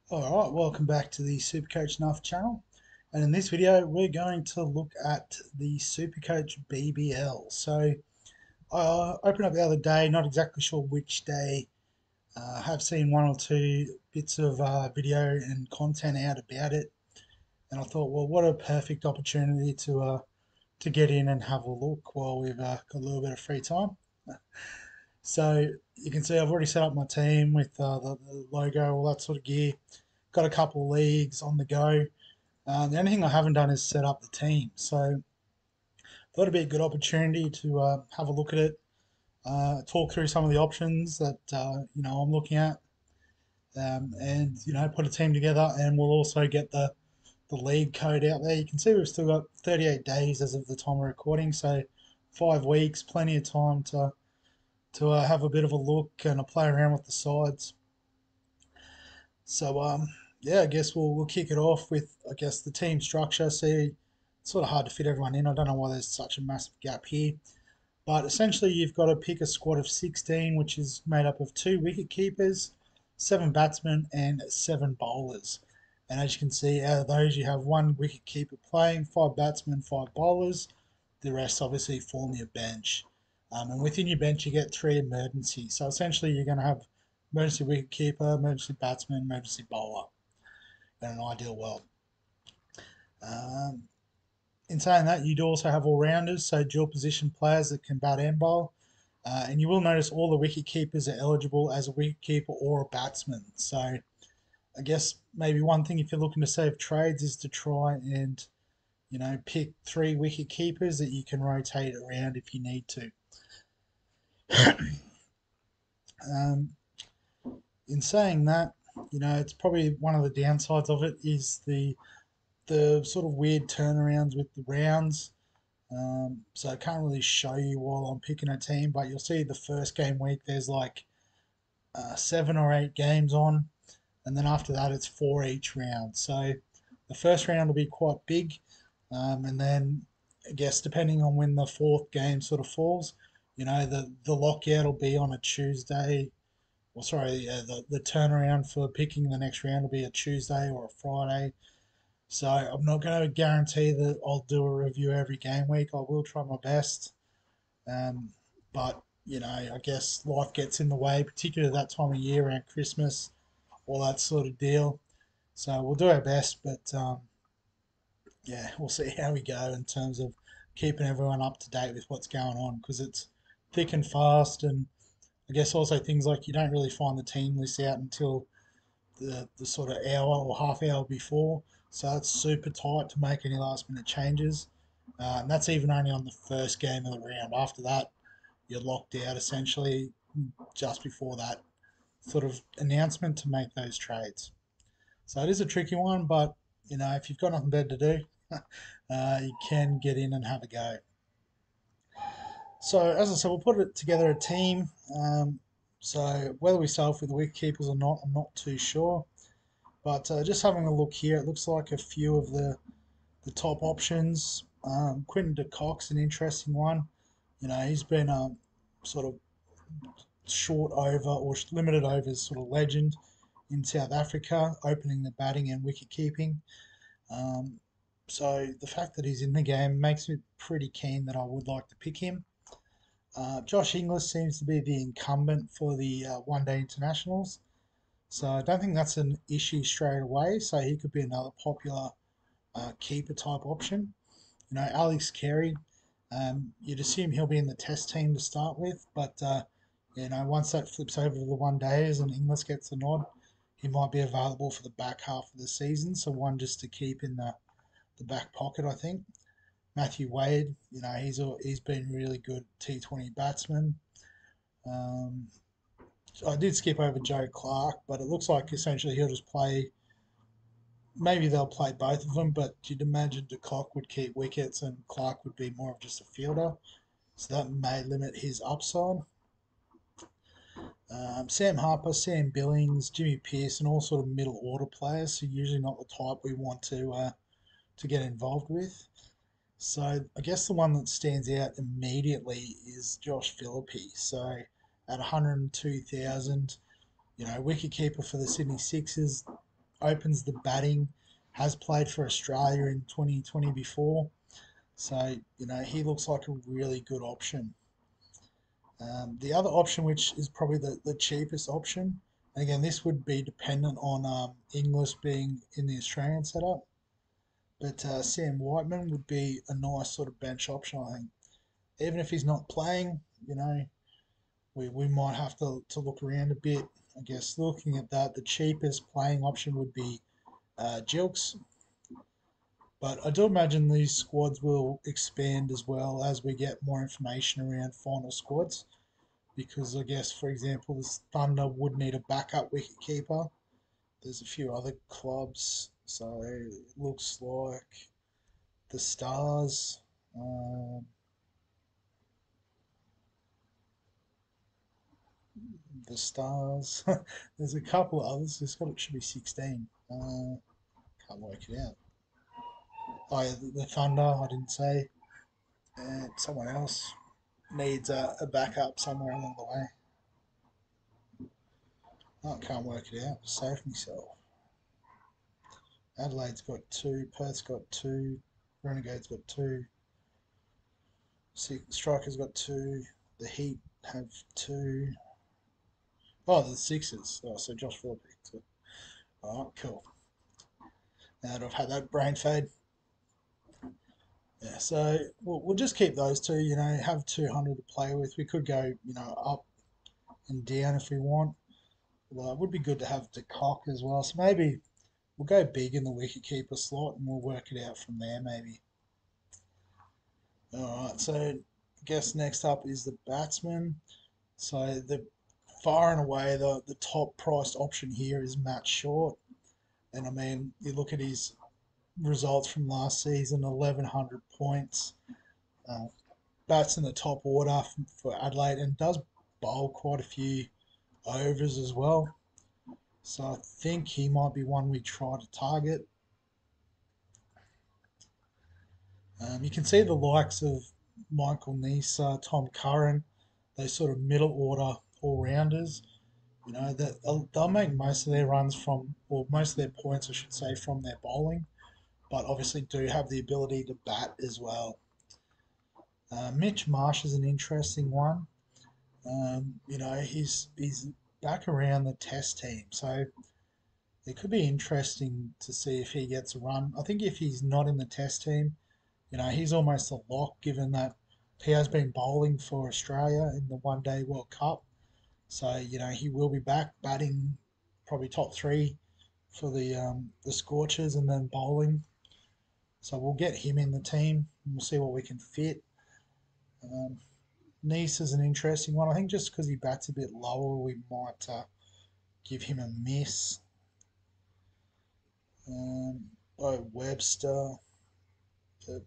Alright, welcome back to the SuperCoach Nuff channel, and in this video we're going to look at the SuperCoach BBL. So I opened up the other day, not exactly sure which day. I have seen one or two bits of video and content out about it, and I thought, well, what a perfect opportunity to get in and have a look while we've got a little bit of free time. So you can see I've already set up my team with the logo, all that sort of gear. Got a couple of leagues on the go. The only thing I haven't done is set up the team. So thought it'd be a good opportunity to have a look at it, talk through some of the options that I'm looking at, and put a team together. And we'll also get the league code out there. You can see we've still got 38 days as of the time of recording, so 5 weeks, plenty of time to have a bit of a look and a play around with the sides. So yeah, I guess we'll kick it off with the team structure. See, it's sort of hard to fit everyone in. I don't know why there's such a massive gap here, but essentially you've got to pick a squad of 16, which is made up of 2 wicket keepers, 7 batsmen, and 7 bowlers. And as you can see, out of those you have 1 wicket keeper playing, 5 batsmen, 5 bowlers. The rest obviously form your bench. And within your bench you get 3 emergencies. So essentially you're going to have emergency wicket keeper, emergency batsman, emergency bowler in an ideal world. In saying that, you do also have all-rounders, so dual position players that can bat and bowl. And you will notice all the wicket keepers are eligible as a wicket keeper or a batsman. So I guess maybe one thing if you're looking to save trades is to try and pick 3 wicket keepers that you can rotate around if you need to. In saying that, it's probably one of the downsides of it is the sort of weird turnarounds with the rounds. So I can't really show you while I'm picking a team, but you'll see the first game week there's like 7 or 8 games on, and then after that it's 4 each round. So the first round will be quite big, and then I guess depending on when the 4th game sort of falls, the lockout will be on a Tuesday. Well, sorry, the turnaround for picking the next round will be a Tuesday or a Friday. So I'm not going to guarantee that I'll do a review every game week. I will try my best. But, I guess life gets in the way, particularly that time of year around Christmas, all that sort of deal. So we'll do our best, but yeah, we'll see how we go in terms of keeping everyone up to date with what's going on, because it's thick and fast. And I guess also things like you don't really find the team list out until the sort of hour or half hour before. So it's super tight to make any last minute changes. And that's even only on the first game of the round. After that, you're locked out essentially just before that sort of announcement to make those trades. So it is a tricky one, but if you've got nothing better to do, you can get in and have a go. So as I said, we'll put it together a team. So whether we start off with the wicket keepers or not, I'm not too sure. But just having a look here, it looks like a few of the top options. Quinton de Kock's an interesting one. He's been a sort of short over or limited overs sort of legend in South Africa, opening the batting and wicket keeping. So the fact that he's in the game makes me pretty keen that I would like to pick him. Josh Inglis seems to be the incumbent for the one-day internationals, so I don't think that's an issue straight away. So he could be another popular keeper type option. Alex Carey, you'd assume he'll be in the test team to start with, but once that flips over to the one days and Inglis gets the nod, he might be available for the back half of the season. So one just to keep in the back pocket, I think. Matthew Wade, he's been really good T20 batsman. I did skip over Joe Clark, but it looks like essentially he'll just play. Maybe they'll play both of them, but you'd imagine de Kock would keep wickets and Clark would be more of just a fielder, so that may limit his upside. Sam Harper, Sam Billings, Jimmy Pearson, all sort of middle order players, so usually not the type we want to get involved with. So I guess the one that stands out immediately is Josh Philippe. So at 102,000, wicketkeeper for the Sydney Sixers, opens the batting, has played for Australia in 2020 before. So, he looks like a really good option. The other option, which is probably the cheapest option, and again, this would be dependent on Inglis being in the Australian setup, but Sam Whiteman would be a nice sort of bench option, I think. Even if he's not playing, we might have to look around a bit. I guess looking at that, the cheapest playing option would be Jilks. But I do imagine these squads will expand as well as we get more information around final squads. Because I guess, for example, the Thunder would need a backup wicketkeeper. There's a few other clubs, so it looks like the Stars. Um, the Stars. There's a couple of others. It should be 16. Can't work it out. Oh, yeah, the Thunder. I didn't say. And someone else needs a backup somewhere along the way. I can't work it out. Save myself. Adelaide's got two. Perth's got two. Renegade's got two. Strikers got two. The Heat have two. Oh, the Sixers. Oh, so Josh Philippe. Oh, cool. Now that I've had that brain fade. Yeah, so we'll just keep those two. Have 200 to play with. We could go, up and down if we want. Well, it would be good to have De Kock as well. So maybe we'll go big in the wicketkeeper slot and we'll work it out from there, maybe. All right, so I guess next up is the batsman. So the far and away the top priced option here is Matt Short. And I mean, you look at his results from last season, 1,100 points. Uh, Bats in the top order for Adelaide and does bowl quite a few overs as well. So I think he might be one we try to target. You can see the likes of Michael Nisa, Tom Curran, those sort of middle order all rounders. That they'll make most of their runs from, or most of their points, I should say, from their bowling, but obviously do have the ability to bat as well. Mitch Marsh is an interesting one. He's back around the Test team, so it could be interesting to see if he gets a run. I think if he's not in the Test team, he's almost a lock given that he has been bowling for Australia in the One Day World Cup. So he will be back batting, probably top three for the Scorchers and then bowling. So we'll get him in the team and we'll see what we can fit. Um, Nice is an interesting one. I think just because he bats a bit lower, we might give him a miss. Webster,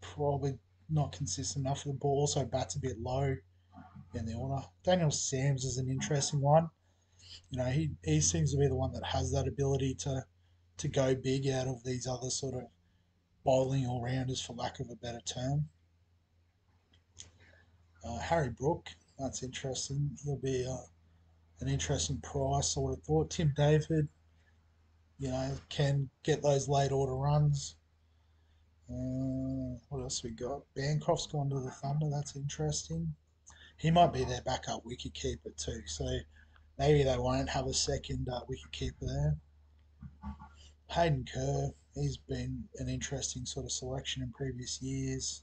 probably not consistent enough for the ball, so bats a bit low in the order. Daniel Sams is an interesting one. He seems to be the one that has that ability to go big out of these other sort of bowling all rounders, for lack of a better term. Harry Brook, that's interesting. He'll be an interesting price, I would have thought. Tim David, can get those late order runs. What else we got? Bancroft's gone to the Thunder. That's interesting. He might be their backup wicket keeper too. So maybe they won't have a second wicket keeper there. Hayden Kerr, he's been an interesting sort of selection in previous years.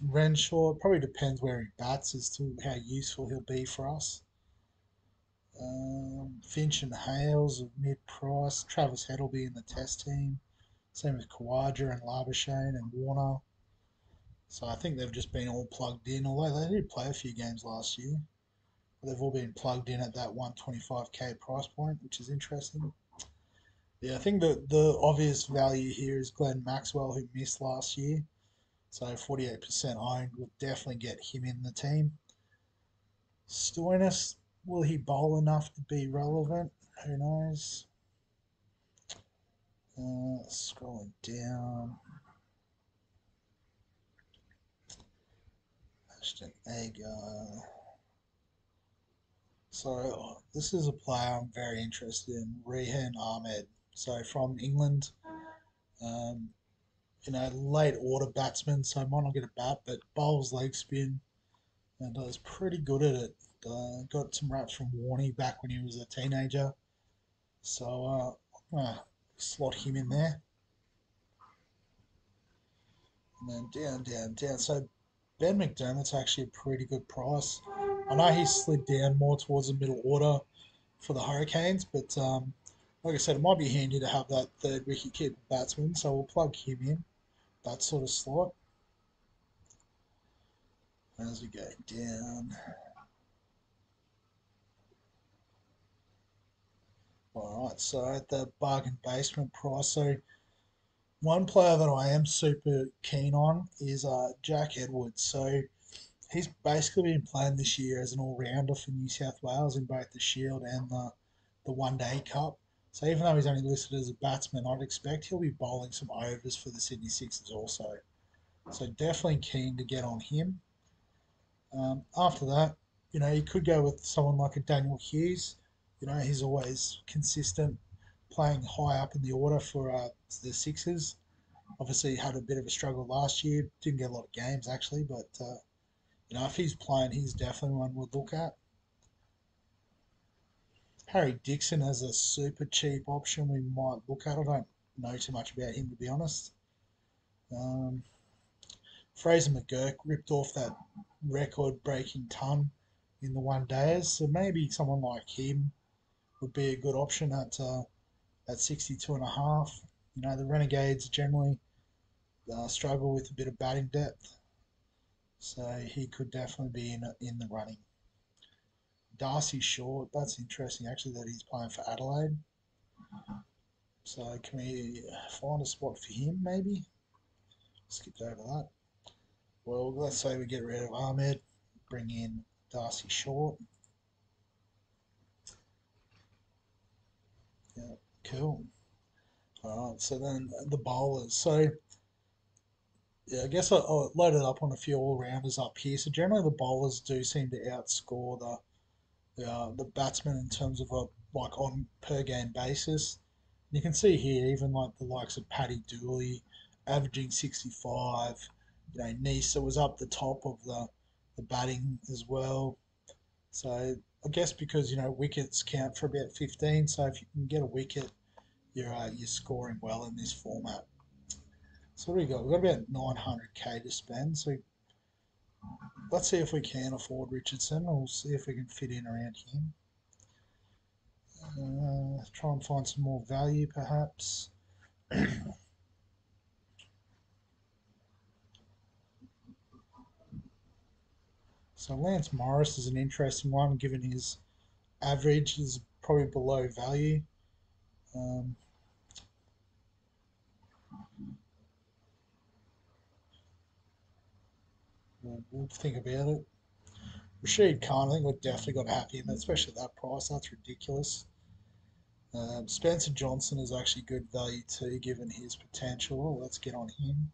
Renshaw, it probably depends where he bats as to how useful he'll be for us. Finch and Hales of mid price. Travis Head will be in the Test team. Same with Kawaja and Labuschagne and Warner. So I think they've just been all plugged in, although they did play a few games last year. But they've all been plugged in at that 125k price point, which is interesting. Yeah, I think the obvious value here is Glenn Maxwell, who missed last year. So 48% owned. We'll definitely get him in the team. Stoinis, will he bowl enough to be relevant? Who knows? Scrolling down. There you go. So this is a player I'm very interested in, Rehan Ahmed. So from England, um, late order batsman, so might not get a bat, but bowls leg spin and is pretty good at it. Got some raps from Warney back when he was a teenager, so slot him in there. And then down, down, down. So Ben McDermott's actually a pretty good price. I know he slid down more towards the middle order for the Hurricanes, but like I said, it might be handy to have that third wicket keeper batsman, so we'll plug him in, that sort of slot. As we go down. Alright, so at the bargain basement price, so one player that I am super keen on is Jack Edwards. So he's basically been playing this year as an all-rounder for New South Wales in both the Shield and the One Day Cup. So even though he's only listed as a batsman, I'd expect he'll be bowling some overs for the Sydney Sixers also. So definitely keen to get on him. After that, you could go with someone like a Daniel Hughes. He's always consistent, playing high up in the order for the Sixers. Obviously, he had a bit of a struggle last year. Didn't get a lot of games actually, but if he's playing, he's definitely one we'd look at. Harry Dixon as a super cheap option we might look at. I don't know too much about him to be honest. Um, Fraser McGurk ripped off that record-breaking ton in the one days, so maybe someone like him would be a good option at 62 and a half. The Renegades generally struggle with a bit of batting depth, so he could definitely be in the running. Darcy Short, that's interesting actually that he's playing for Adelaide. So can we find a spot for him maybe? Skipped over that. Well, let's say we get rid of Ahmed, bring in Darcy Short. Yeah, cool. All right, so then the bowlers. So yeah, I guess I loaded up on a few all rounders up here. So generally the bowlers do seem to outscore the batsmen in terms of a like on per game basis. You can see here even like the likes of Paddy Dooley averaging 65. Nisa was up the top of the batting as well. So I guess because wickets count for about 15. So if you can get a wicket, you're scoring well in this format. So what do we got? We've got about 900k to spend. So let's see if we can afford Richardson. We'll see if we can fit in around him. Try and find some more value, perhaps. So Lance Morris is an interesting one, given his average is probably below value. Um, we'll think about it. Rashid Khan, I think we've definitely got to have him, especially at that price. That's ridiculous. Spencer Johnson is actually good value too, given his potential. Let's get on him.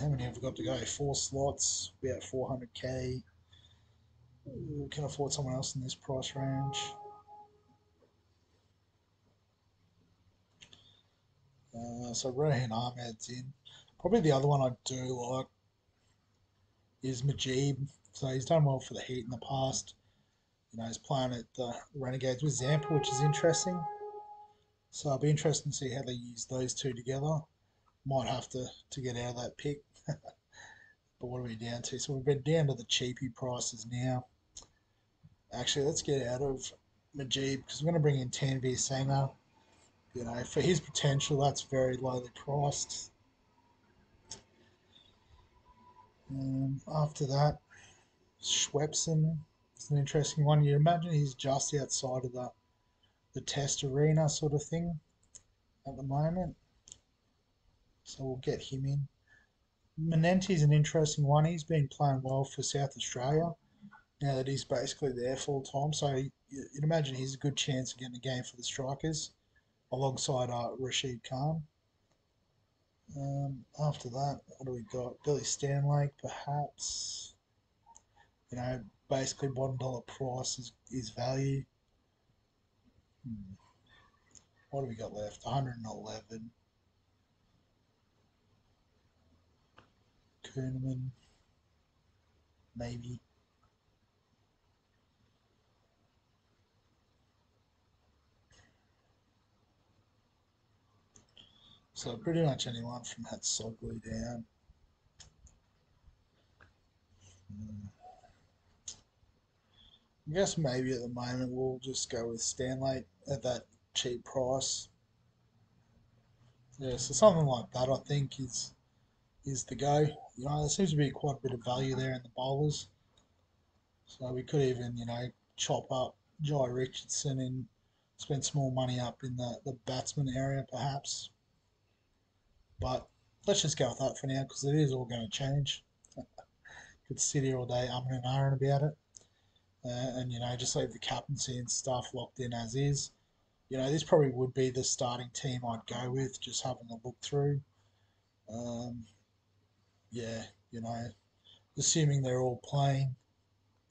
How many have we got to go? 4 slots, about 400k. We can afford someone else in this price range. So Rohan Ahmed's in. Probably the other one I do like is Majib. So he's done well for the Heat in the past. He's playing at the Renegades with Zampa, which is interesting. So I'll be interested to see how they use those two together. Might have to get out of that pick. But what are we down to? So we've been down to the cheapy prices now. Actually, let's get out of Majib because we're going to bring in Tanvir Sanger. For his potential, that's very lowly priced. After that, Schwepson is an interesting one. You imagine he's just outside of the test arena sort of thing at the moment. So we'll get him in. Menenti's an interesting one. He's been playing well for South Australia now that he's basically there full time. So you'd imagine he's a good chance of getting a game for the Strikers alongside Rashid Khan. After that, what do we got? Billy Stanlake, perhaps. You know, basically $1 price is value. Hmm. What do we got left? 111. Kuhneman, maybe. So pretty much anyone from Hatsoglu down. Hmm. I guess maybe at the moment we'll just go with Stanley at that cheap price. Yeah, so something like that I think is the go. You know, there seems to be quite a bit of value there in the bowlers. So we could even, chop up Jai Richardson and spend some more money up in the batsman area perhaps. But let's just go with that for now because it is all going to change. Could sit here all day umming and ahhing about it. And, just leave the captaincy and stuff locked in as is. This probably would be the starting team I'd go with, just having a look through. Um, yeah, you know, assuming they're all playing,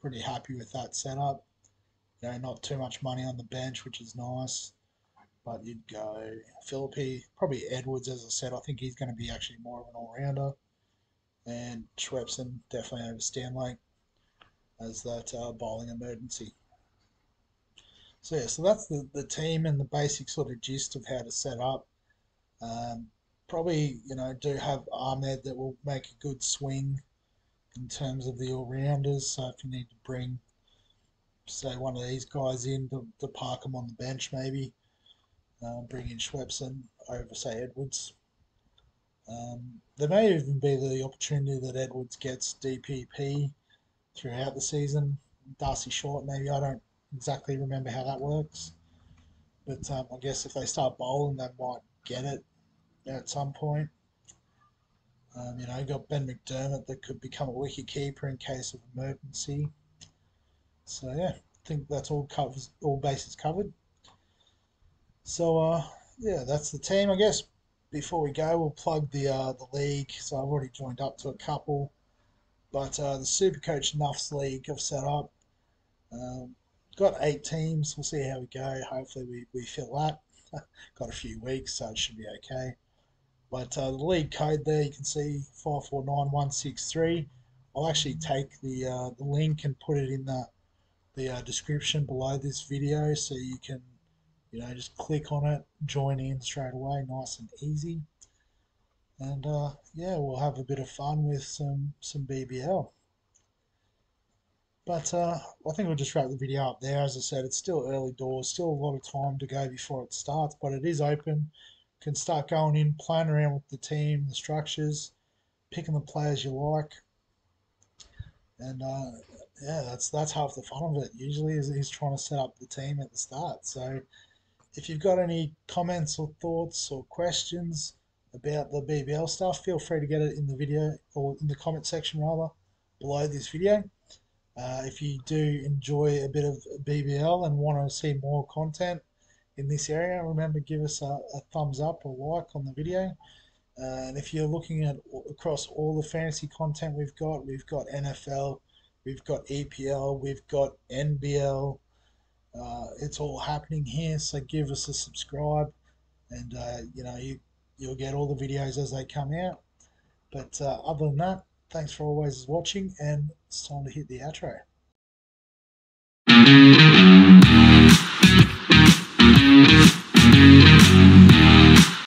pretty happy with that setup. Not too much money on the bench, which is nice. But you'd go Philippi, probably Edwards, as I said. I think he's going to be actually more of an all rounder. And Schwepson definitely over Stanley as that bowling emergency. So, yeah, so that's the team and the basic sort of gist of how to set up. Um, Probably, do have Ahmed that will make a good swing in terms of the all rounders. So if you need to bring, say, one of these guys in to park them on the bench, maybe bring in Schwepson over, say, Edwards. There may even be the opportunity that Edwards gets DPP throughout the season. Darcy Short, maybe. I don't exactly remember how that works. But I guess if they start bowling, they might get it at some point. You got Ben McDermott that could become a wicket keeper in case of emergency. So yeah, I think that's all bases covered. So yeah, that's the team. I guess before we go, we'll plug the league. So I've already joined up to a couple, but the SuperCoach Nuffs League I've set up. Um, got 8 teams. We'll see how we go. Hopefully we fill that. Got a few weeks, so it should be okay. But the league code there, you can see 549163. I'll actually take the link and put it in the description below this video so you can just click on it, join in straight away, nice and easy. And yeah, we'll have a bit of fun with some BBL. But I think we'll just wrap the video up there. As I said, it's still early doors, still a lot of time to go before it starts, but it is open. Can start going in, playing around with the team, the structures, picking the players you like, and yeah, that's half the fun of it. Usually, is trying to set up the team at the start. So, if you've got any comments or thoughts or questions about the BBL stuff, feel free to get it in the video or in the comment section rather below this video. If you do enjoy a bit of BBL and want to see more content in this area, remember give us a thumbs up or like on the video. And if you're looking at across all the fantasy content we've got NFL, we've got EPL, we've got NBL. It's all happening here, so give us a subscribe, and you'll get all the videos as they come out. But other than that, thanks for always watching, and it's time to hit the outro.